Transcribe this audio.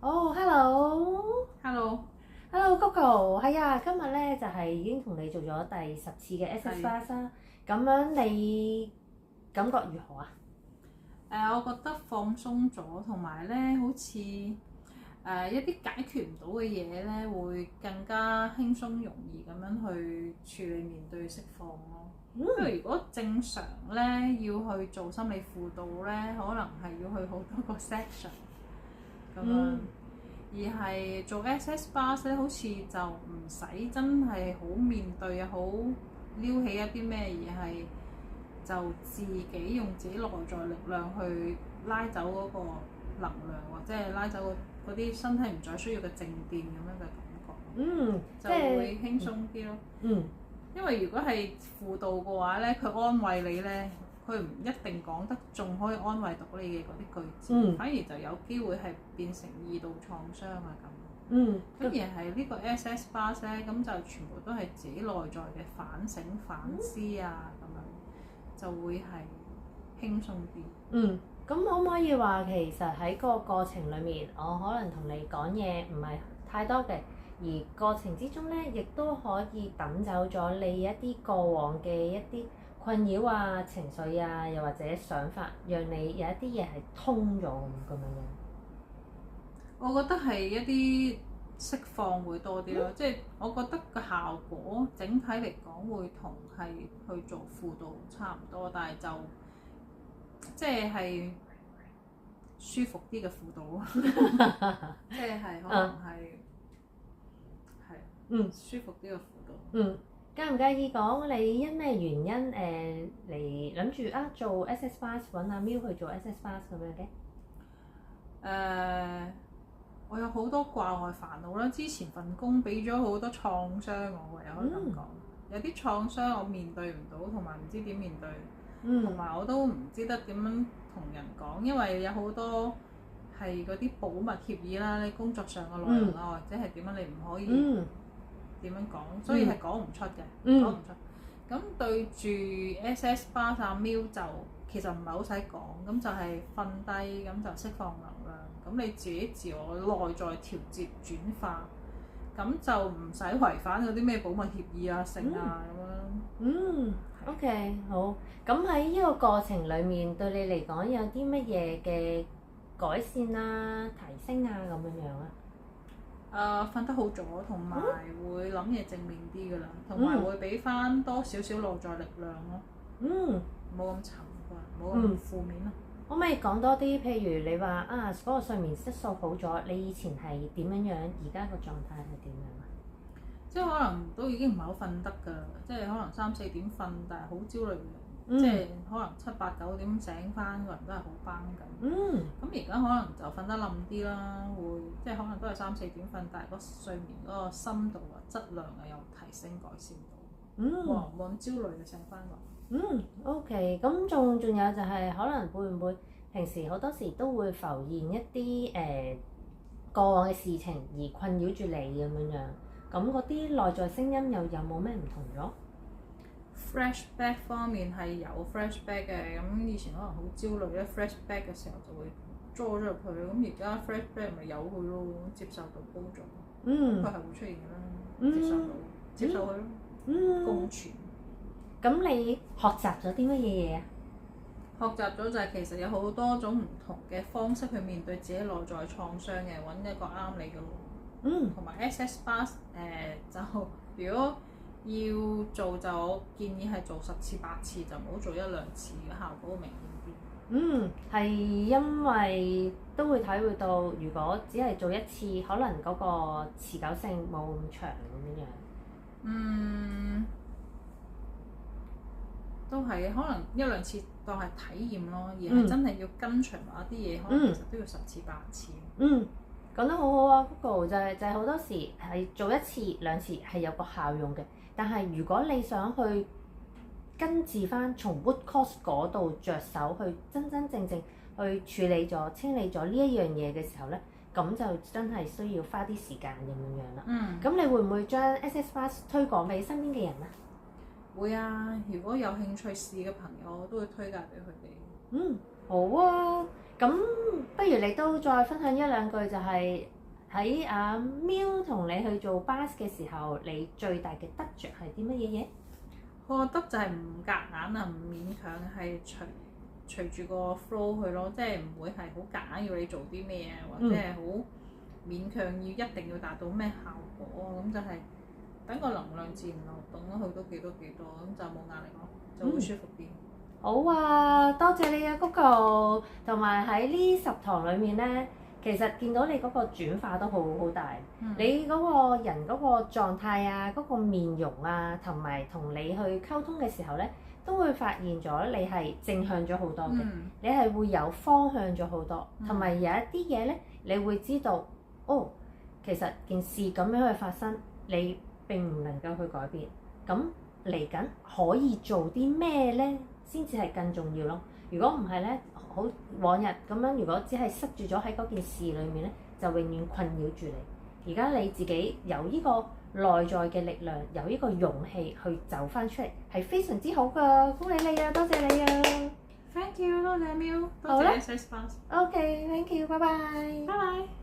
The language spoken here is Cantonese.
哦，hello，hello， Hello， Coco，係啊，今日咧就係已經同你做咗第10次嘅 SS Class 啦。咁樣你感覺如何啊？我覺得放鬆咗，同埋咧好似一啲解決唔到嘅嘢咧，會更加輕鬆容易咁樣去處理、面對、釋放咯。因為如果正常咧要去做心理輔導咧，可能係要去好多個 section 咁樣。而係做 SS Bars 咧，好似就唔使真係好面對啊，好撩起一啲咩，而係就自己用自己內在力量去拉走嗰個能量，或者係拉走嗰啲身體唔再需要嘅靜電咁樣嘅感覺。就會輕鬆啲咯。因為如果係輔導嘅話咧，佢安慰你咧，佢唔一定講得仲可以安慰到你嘅嗰啲句子，反而就有機會係變成2度創傷啊咁。咁而係呢個 SS Bars 咧，咁就全部都係自己內在嘅反省、反思啊咁樣，就會係輕鬆啲。咁可唔可以話其實喺個過程裡面，我可能同你講嘢唔係太多嘅，而過程之中咧，亦都可以抌走咗你一啲過往嘅一啲困擾啊、情緒啊，又或者想法，讓你有一啲嘢係通咗咁樣。我覺得係一啲釋放會多啲咯，即係我覺得個效果整體嚟講會同係去做輔導差唔多，但係就即係舒服啲嘅輔導，即係可能係舒服啲嘅輔導。介唔介意講你因咩原因嚟諗住做 SS Bars 揾阿 Miu 去做 SS Bars 咁樣嘅？我有好多掛礙煩惱啦，之前份工俾咗好多創傷我，唯有可以咁講。有啲創傷我面對唔到，同埋唔知點面對，同埋我都唔知得點樣同人講，因為有好多係嗰啲保密協議啦，你工作上嘅內容啊，或者係點樣你唔可以點樣講，所以係講唔出嘅，講唔出。咁對住 SS Bars 阿 Miu 就其實唔係好使講，咁就係瞓低，咁就釋放能量，咁你自己自我內在調節轉化，咁就唔使違反嗰啲咩保密協議啊、成啊咁樣。OK， 好。咁喺呢個過程裡面，對你嚟講有啲乜嘢嘅改善啊、提升啊咁樣啊？瞓得好咗，同埋會諗嘢正面啲㗎啦，同埋會俾翻多少少內在力量咯。冇咁沉啩，冇咁負面咯。可唔可以講多啲？譬如你話嗰個睡眠質素好咗，你以前係點樣？而家個狀態係點樣啊？即係可能都已經唔係好瞓得㗎，即係可能3、4點瞓，但係好焦慮嘅，即係可能7、8、9點醒翻，個人都係好繃緊。咁而家可能就瞓得冧啲啦，會即係可能都係3、4點瞓，但係個睡眠嗰個深度啊、質量啊有提升改善到。冇咁焦慮嘅醒翻個。OK， 咁仲有就係可能會唔會平時好多時都會浮現一啲過往嘅事情而困擾住你咁樣，咁嗰啲內在聲音又有冇咩唔同咗？ Flashback 方面係有 flashback 嘅，咁以前可能好焦慮咧，flashback 嘅時候就會捉咗入去，咁而家 flashback 咪由佢咯，接受度高咗，佢係會出現嘅啦，接受佢咯，共存。咁你學習咗啲乜嘢嘢啊？學習咗就係其實有好多種唔同嘅方式去面對自己內在創傷嘅，揾一個啱你嘅路。同埋 SS Bars 就如果要做就我建議係做10次8次，就唔好做1、2次嘅效果明顯啲。係因為都會體會到，如果只係做1次，可能嗰個持久性冇咁長咁樣。都係可能1、2次當係體驗咯，而係真係要跟隨某一啲嘢，可能其實都要10次8次。講得好好啊，Google 就係好多時係做1次2次係有個效用嘅，但係如果你想去根治翻，從 root cause 嗰度着手去真真正正去處理咗、清理咗呢一樣嘢嘅時候咧，咁就真係需要花啲時間咁樣啦。咁你會唔會將 SS Bars 推廣俾身邊嘅人啊？會啊，如果有興趣試嘅朋友，我都會推介俾佢哋。好啊。咁不如你都再分享一兩句，就係喺阿喵同你去做 bars 嘅時候，你最大嘅得着係啲乜嘢嘢？我覺得就係唔夾硬啊，唔勉強，係隨住個 flow 去咯，即係唔會係好夾硬要你做啲咩啊，或者係好勉強要一定要達到咩效果，咁就係等個能量自然流動咯，去到幾多，咁就冇壓力咯，就會舒服啲。好啊，多謝你啊，Coco，同埋喺呢10堂裡面咧，其實見到你嗰個轉化都好大。你嗰個人嗰個狀態啊，嗰個面容啊，同埋同你去溝通嘅時候咧，都會發現咗你係正向咗好多嘅，你係會有方向咗好多，同埋有一啲嘢咧，你會知道，哦，其實件事咁樣去發生，你並唔能夠去改變。咁嚟緊可以做啲咩咧，先至係更重要咯。如果唔係咧，好往日咁樣，如果只係塞住咗喺嗰件事裡面咧，就永遠困擾住你。而家你自己有呢個內在嘅力量，有呢個勇氣去走翻出嚟，係非常之好噶。恭喜你啊，多謝你啊 Thank you，多謝 Miu，多好啦謝你 Space Bars。 OK，thank you，拜拜。拜拜。